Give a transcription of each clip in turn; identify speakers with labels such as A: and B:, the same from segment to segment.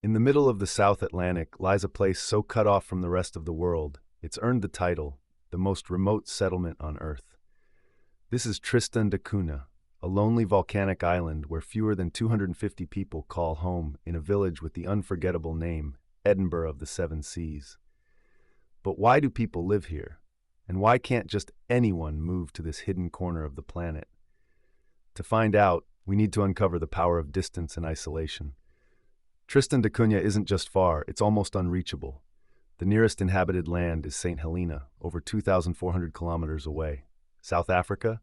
A: In the middle of the South Atlantic lies a place so cut off from the rest of the world, it's earned the title, the most remote settlement on Earth. This is Tristan da Cunha, a lonely volcanic island where fewer than 250 people call home in a village with the unforgettable name, Edinburgh of the Seven Seas. But why do people live here? And why can't just anyone move to this hidden corner of the planet? To find out, we need to uncover the power of distance and isolation. Tristan da Cunha isn't just far, it's almost unreachable. The nearest inhabited land is St. Helena, over 2,400 kilometers away. South Africa,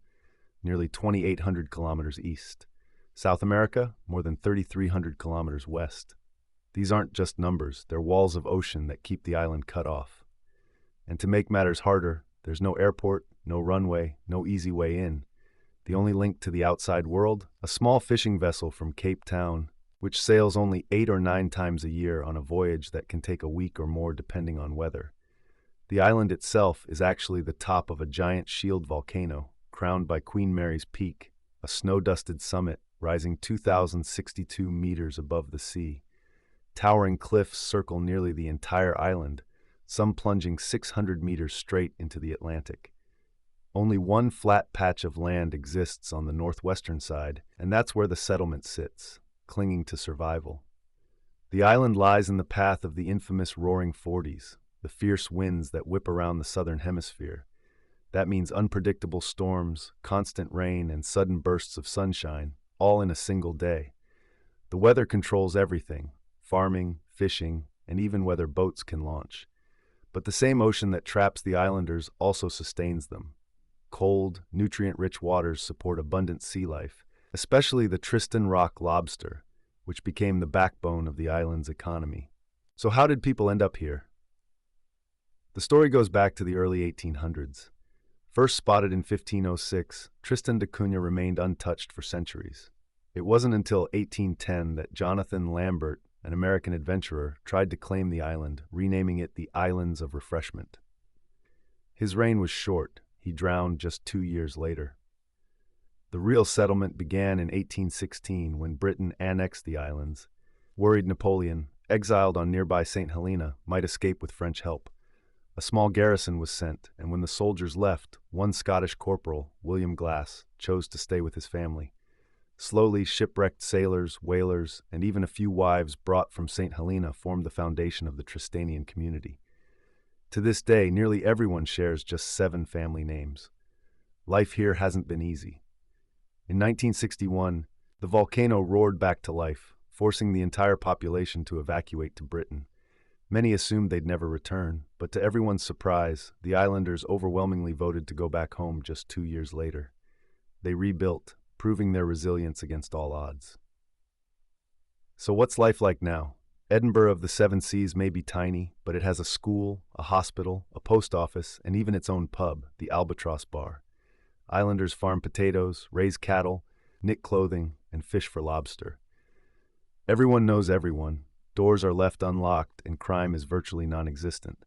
A: nearly 2,800 kilometers east. South America, more than 3,300 kilometers west. These aren't just numbers, they're walls of ocean that keep the island cut off. And to make matters harder, there's no airport, no runway, no easy way in. The only link to the outside world? A small fishing vessel from Cape Town, which sails only 8 or 9 times a year on a voyage that can take a week or more depending on weather. The island itself is actually the top of a giant shield volcano, crowned by Queen Mary's Peak, a snow-dusted summit rising 2,062 meters above the sea. Towering cliffs circle nearly the entire island, some plunging 600 meters straight into the Atlantic. Only one flat patch of land exists on the northwestern side, and that's where the settlement sits, clinging to survival. The island lies in the path of the infamous Roaring Forties, the fierce winds that whip around the southern hemisphere. That means unpredictable storms, constant rain, and sudden bursts of sunshine, all in a single day. The weather controls everything, farming, fishing, and even whether boats can launch. But the same ocean that traps the islanders also sustains them. Cold, nutrient-rich waters support abundant sea life, especially the Tristan rock lobster, which became the backbone of the island's economy. So how did people end up here? The story goes back to the early 1800s. First spotted in 1506, Tristan da Cunha remained untouched for centuries. It wasn't until 1810 that Jonathan Lambert, an American adventurer, tried to claim the island, renaming it the Islands of Refreshment. His reign was short. He drowned just 2 years later. The real settlement began in 1816 when Britain annexed the islands. Worried Napoleon, exiled on nearby St. Helena, might escape with French help. A small garrison was sent, and when the soldiers left, one Scottish corporal, William Glass, chose to stay with his family. Slowly, shipwrecked sailors, whalers, and even a few wives brought from St. Helena formed the foundation of the Tristanian community. To this day, nearly everyone shares just 7 family names. Life here hasn't been easy. In 1961, the volcano roared back to life, forcing the entire population to evacuate to Britain. Many assumed they'd never return, but to everyone's surprise, the islanders overwhelmingly voted to go back home just 2 years later. They rebuilt, proving their resilience against all odds. So what's life like now? Edinburgh of the Seven Seas may be tiny, but it has a school, a hospital, a post office, and even its own pub, the Albatross Bar. Islanders farm potatoes, raise cattle, knit clothing, and fish for lobster. Everyone knows everyone. Doors are left unlocked, and crime is virtually non-existent.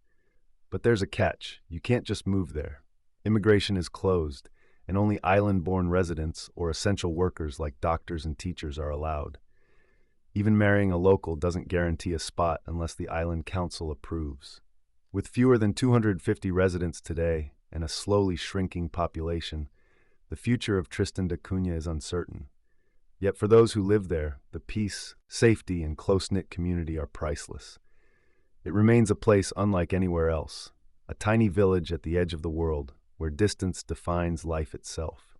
A: But there's a catch. You can't just move there. Immigration is closed, and only island-born residents or essential workers like doctors and teachers are allowed. Even marrying a local doesn't guarantee a spot unless the island council approves. With fewer than 250 residents today and a slowly shrinking population, the future of Tristan da Cunha is uncertain. Yet for those who live there, the peace, safety, and close-knit community are priceless. It remains a place unlike anywhere else, a tiny village at the edge of the world where distance defines life itself.